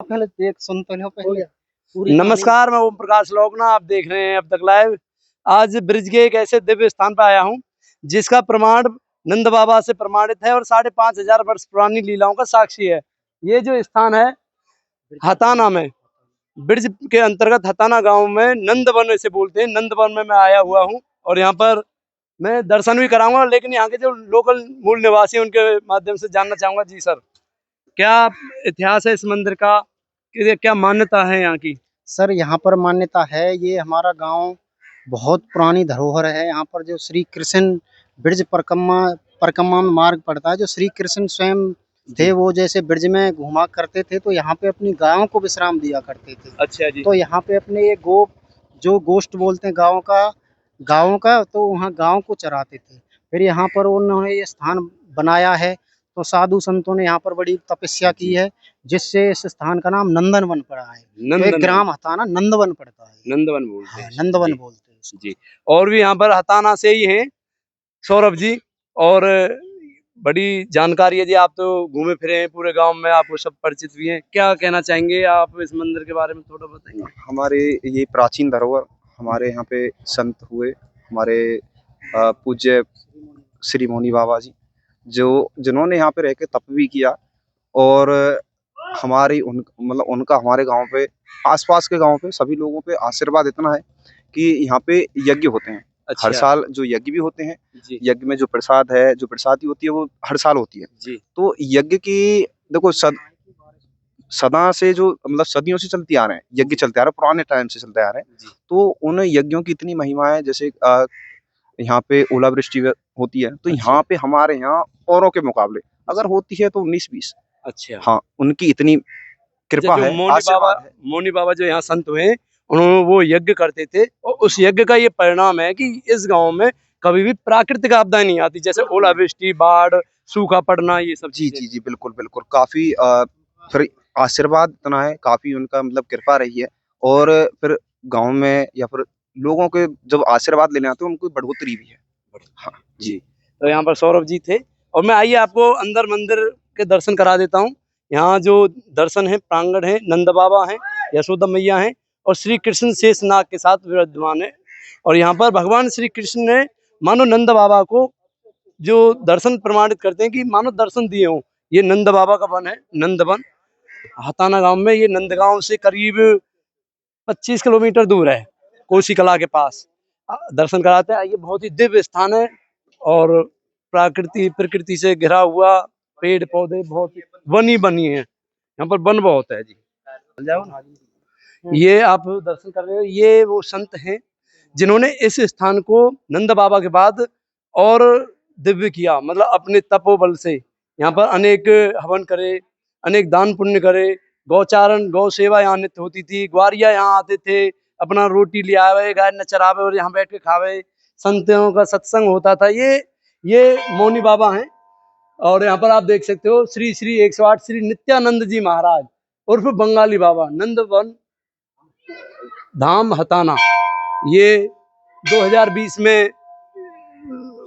पहले देख सुन तो लो पहले नमस्कार, मैं ओम प्रकाश लोकना, आप देख रहे हैं अब तक लाइव। आज ब्रिज के एक ऐसे दिव्य स्थान पर आया हूं जिसका प्रमाण नंद बाबा से प्रमाणित है और 5,500 वर्ष पुरानी लीलाओं का साक्षी है। ये जो स्थान है हताना में, ब्रिज के अंतर्गत हताना गांव में नंदवन इसे बोलते हैं। नंदवन में मैं आया हुआ हूं और यहाँ पर मैं दर्शन भी कराऊंगा, लेकिन यहाँ के जो लोकल मूल निवासी हैं उनके माध्यम से जानना चाहूंगा। जी सर, क्या इतिहास है इस मंदिर का, क्या मान्यता है यहाँ की? सर यहाँ पर मान्यता है, ये हमारा गांव बहुत पुरानी धरोहर है। यहाँ पर जो श्री कृष्ण ब्रिज परिक्रमा मार्ग पड़ता है, जो श्री कृष्ण स्वयं थे, वो जैसे ब्रिज में घुमा करते थे तो यहाँ पे अपनी गायों को विश्राम दिया करते थे। अच्छा जी। तो यहाँ पे अपने ये जो गोष्ठ बोलते हैं गाँव का तो वहाँ गाँव को चराते थे। फिर यहाँ पर उन्होंने ये स्थान बनाया है, तो साधु संतों ने यहाँ पर बड़ी तपस्या की है, जिससे इस स्थान का नाम नंदनवन पड़ा है। तो एक ग्राम हताना नंदवन पड़ता है, नंदवन बोलते हैं। नंदवन बोलते हैं जी। और भी यहाँ पर हताना से ही हैं सौरभ जी, और बड़ी जानकारी है जी। आप तो घूमे फिरे हैं पूरे गांव में, आपको सब परिचित भी हैं। क्या कहना चाहेंगे आप इस मंदिर के बारे में, थोड़ा बताएंगे? हमारे ये प्राचीन धरोहर, हमारे यहाँ पे संत हुए, हमारे पूज्य श्री मौनी बाबा जी, जिन्होंने यहाँ पे रह के तप भी किया, और हमारी उनका हमारे गांव पे, आसपास के गांव पे सभी लोगों पे आशीर्वाद इतना है कि यहाँ पे यज्ञ होते हैं। अच्छा। हर साल जो यज्ञ भी होते हैं, यज्ञ में जो प्रसादी होती है वो हर साल होती है जी। तो यज्ञ की देखो सदा से जो सदियों से चलती आ रहे हैं, यज्ञ चलते आ रहे हैं, पुराने टाइम से चलते आ रहे हैं। तो उन यज्ञों की इतनी महिमा है, जैसे यहाँ पे ओलावृष्टि होती है, तो यहाँ पे हमारे यहाँ औरों के मुकाबले अगर होती है तो 19-20। अच्छा। हाँ, उनकी इतनी कृपा है, मौनी बाबा जो यहाँ संत हुए, उन्होंने वो यज्ञ करते थे, और उस यज्ञ का ये परिणाम है कि इस गांव में कभी भी प्राकृतिक आपदा नहीं आती, जैसे ओलावृष्टि, बाढ़, सूखा पड़ना, ये सब। जी जी जी, बिल्कुल बिल्कुल। काफी फिर आशीर्वाद इतना है, काफी उनका कृपा रही है, और फिर गांव में या फिर लोगों के जब आशीर्वाद लेने आते हैं उनको बढ़ोतरी भी है। हाँ जी। तो यहाँ पर सौरभ जी थे, और मैं आइए आपको अंदर मंदिर के दर्शन करा देता हूँ। यहाँ जो दर्शन है, प्रांगण है, नंद बाबा हैं, यशोदा मैया हैं, और श्री कृष्ण शेषनाग के साथ विराजमान है। और यहाँ पर भगवान श्री कृष्ण ने मानो नंद बाबा को जो दर्शन प्रमाणित करते हैं कि मानो दर्शन दिए हों। ये नंद बाबा का वन है, नंदवन, हताना गांव में। ये नंदगांव से करीब 25 किलोमीटर दूर है, कोसी कला के पास। दर्शन कराते हैं। ये बहुत ही दिव्य स्थान है, और प्रकृति से घिरा हुआ, पेड़ पौधे बहुत वनी बनी है। यहाँ पर वन बहुत है जी। ये आप दर्शन कर रहे हो, ये वो संत हैं जिन्होंने इस स्थान को नंद बाबा के बाद और दिव्य किया, अपने तपोबल से। यहाँ पर अनेक हवन करे, अनेक दान पुण्य करे, गौचारण, गौ सेवा यहाँ नित्य होती थी। ग्वारिया यहाँ आते थे, अपना रोटी ले आवे, गाय न चरावे और यहाँ बैठ के खावे। संतों का सत्संग होता था। ये मौनी बाबा हैं। और यहाँ पर आप देख सकते हो श्री श्री 108 श्री नित्यानंद जी महाराज उर्फ बंगाली बाबा, नंदवन धाम हताना। ये 2020 में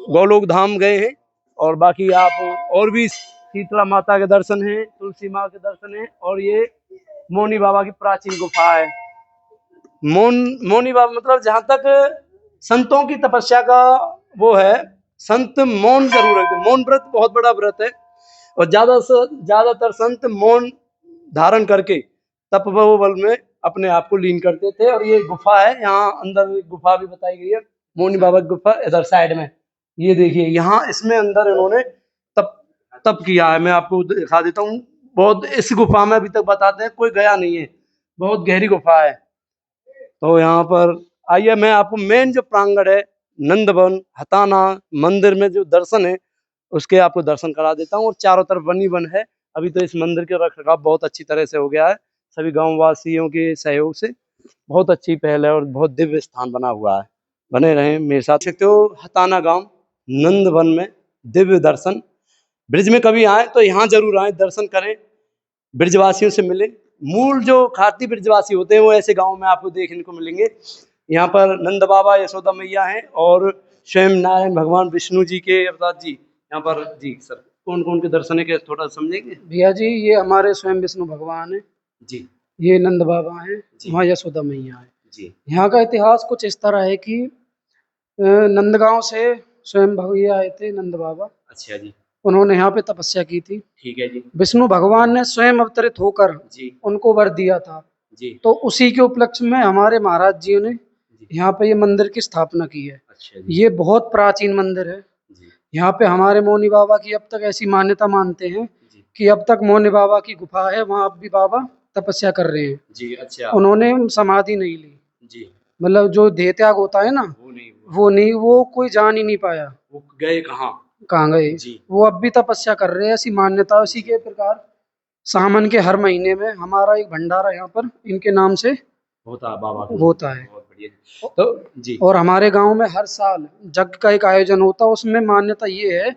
गौलोक धाम गए हैं। और बाकी आप और भी शीतला माता के दर्शन हैं, तुलसी माँ के दर्शन हैं, और ये मौनी बाबा की प्राचीन गुफा है। मौनी बाबा जहाँ तक संतों की तपस्या का वो है, संत मौन जरूर रखते। मौन व्रत बहुत बड़ा व्रत है, और ज्यादातर संत मौन धारण करके तपोबल में अपने आप को लीन करते थे। और ये गुफा है, यहाँ अंदर एक गुफा भी बताई गई है, मौनी बाबा की गुफा इधर साइड में। ये देखिए, यहाँ इसमें अंदर इन्होंने तप किया है। मैं आपको दिखा देता हूँ। बहुत इस गुफा में अभी तक बताते हैं कोई गया नहीं है, बहुत गहरी गुफा है। तो यहाँ पर आइए, मैं आपको मेन जो प्रांगण है नंदवन हताना मंदिर में जो दर्शन है उसके आपको दर्शन करा देता हूँ। और चारों तरफ वन ही वन है। अभी तो इस मंदिर के रखरखाव बहुत अच्छी तरह से हो गया है, सभी गाँव वासियों के सहयोग से। बहुत अच्छी पहल है और बहुत दिव्य स्थान बना हुआ है। बने रहें मेरे साथ। सकते हो हताना गांव नंदवन में दिव्य दर्शन। ब्रिज में कभी आए तो यहाँ जरूर आए, दर्शन करें, ब्रिजवासियों से मिले। मूल जो खाती ब्रिजवासी होते हैं वो ऐसे गाँव में आपको देखने को मिलेंगे। यहाँ पर नंद बाबा, यशोदा मैया हैं, और स्वयं नारायण भगवान विष्णु जी के अवतार जी यहाँ पर। जी सर, कौन कौन के दर्शन है, थोड़ा समझेंगे? भैया जी, ये हमारे स्वयं विष्णु भगवान है, जी ये नंद बाबा हैं, जी वहाँ यशोदा मैया है। जी यहाँ का इतिहास कुछ इस तरह है कि नंदगांव से स्वयं भगवैया आए थे नंद बाबा। अच्छा जी उन्होंने यहाँ पे तपस्या की थी। ठीक है जी विष्णु भगवान ने स्वयं अवतरित होकर जी उनको वर दिया था। जी तो उसी के उपलक्ष्य में हमारे महाराज जी ने जी यहाँ पे ये मंदिर की स्थापना की है। अच्छा जी ये बहुत प्राचीन मंदिर है। जी यहाँ पे हमारे मौनी बाबा की अब तक ऐसी मान्यता मानते हैं जी कि अब तक मौनी बाबा की गुफा है, वहाँ अब भी बाबा तपस्या कर रहे हैं। जी अच्छा उन्होंने समाधि नहीं ली, जी मतलब जो देह त्याग होता है ना, वो नहीं वो नहीं, वो कोई जान ही नहीं पाया वो गए कहाँ कहाँ गए। जी वो अब भी तपस्या कर रहे हैं, ऐसी मान्यता है। उसी के प्रकार सावन के हर महीने में हमारा एक भंडारा यहाँ पर इनके नाम से होता है बाबा के होता है। बहुत बढ़िया तो जी और हमारे गांव में हर साल जग का एक आयोजन होता है। उसमें मान्यता ये है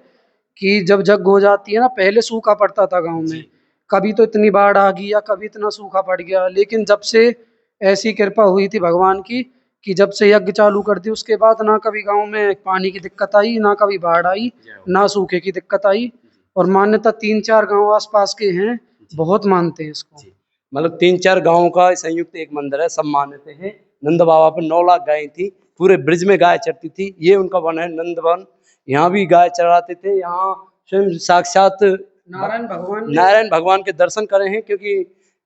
कि जब जग हो जाती है ना, पहले सूखा पड़ता था गांव में, जी कभी तो इतनी बाढ़ आ गई या कभी इतना सूखा पड़ गया, लेकिन जब से ऐसी कृपा हुई थी भगवान की कि जब से यज्ञ चालू कर दी, उसके बाद ना कभी गांव में पानी की दिक्कत आई, ना कभी बाढ़ आई, जय हो ना सूखे की दिक्कत आई। और मान्यता 3-4 गांव आसपास के हैं, बहुत मानते हैं इसको। जी मतलब 3-4 गांवों का संयुक्त एक मंदिर है, सब मानते हैं। नंद बाबा पे 9 लाख गायें थी, पूरे ब्रिज में गाय चरती थी। ये उनका वन है नंद वन, यहाँ भी गाय चराते थे। यहाँ स्वयं साक्षात नारायण भगवान के दर्शन करे हैं, क्योंकि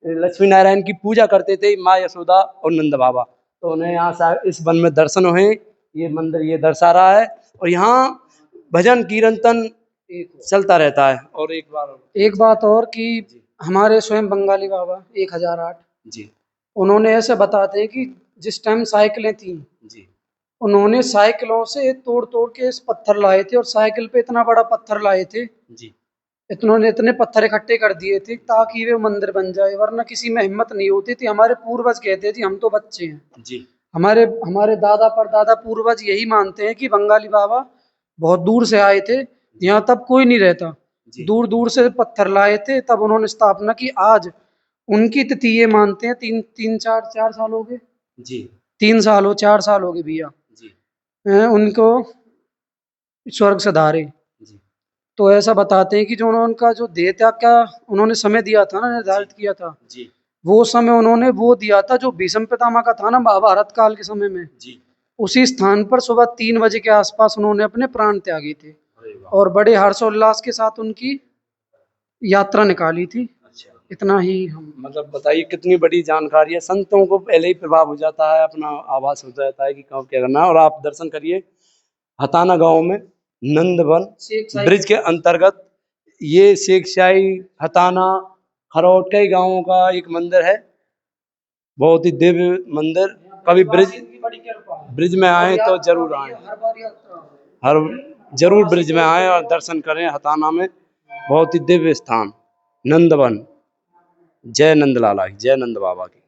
लक्ष्मी नारायण की पूजा करते थे माँ यशोदा और नंद बाबा, तो उन्हें यहाँ इस वन में दर्शन हुए। ये मंदिर ये दर्शा रहा है और यहाँ भजन कीर्तन चलता रहता है। और एक बात और कि हमारे स्वयं बंगाली बाबा 1008 जी उन्होंने ऐसे बताते हैं कि जिस टाइम साइकिलें थी, जी उन्होंने साइकिलों से तोड़ तोड़ के इस पत्थर लाए थे, और साइकिल पे इतना बड़ा पत्थर लाए थे, जी इन्होंने इतने पत्थर इकट्ठे कर दिए थे ताकि वे मंदिर बन जाए, वरना किसी में हिम्मत नहीं होती थी। हमारे पूर्वज कहते थे हम तो बच्चे हैं, जी हमारे हमारे दादा परदादा पूर्वज यही मानते हैं कि बंगाली बाबा बहुत दूर से आए थे, यहाँ तब कोई नहीं रहता, जी दूर दूर से पत्थर लाए थे, तब उन्होंने स्थापना की। आज उनकी तिथि ये मानते हैं, 3-4 साल हो गए, जी 3 साल हो 4 साल हो गए भैया जी उनको स्वर्ग से धारे। जी तो ऐसा बताते हैं कि जो उनका जो देह त्याग का उन्होंने समय दिया था ना, निर्धारित किया था, जी वो समय उन्होंने वो दिया था जो भीष्म पितामह का था ना, महाभारत काल के समय में। जी उसी स्थान पर सुबह 3 बजे के आसपास उन्होंने अपने प्राण त्यागे थे, अरे वाह और बड़े हर्षोल्लास के साथ उनकी यात्रा निकाली थी। अच्छा इतना ही हम मतलब बताइए कितनी बड़ी जानकारी है। संतों को पहले ही प्रभाव हो जाता है, अपना आभास हो जाता है कि कब क्या करना है। और आप दर्शन करिए हताना गांव में नंदवन ब्रिज के अंतर्गत, ये शेख शाही हताना खरौट कई गांवों का एक मंदिर है, बहुत ही दिव्य मंदिर। कभी ब्रिज में आए तो जरूर आए, हर जरूर ब्रिज में आए और दर्शन करें हताना में, बहुत ही दिव्य स्थान नंदवन। जय नंद लाला की, जय नंद बाबा की।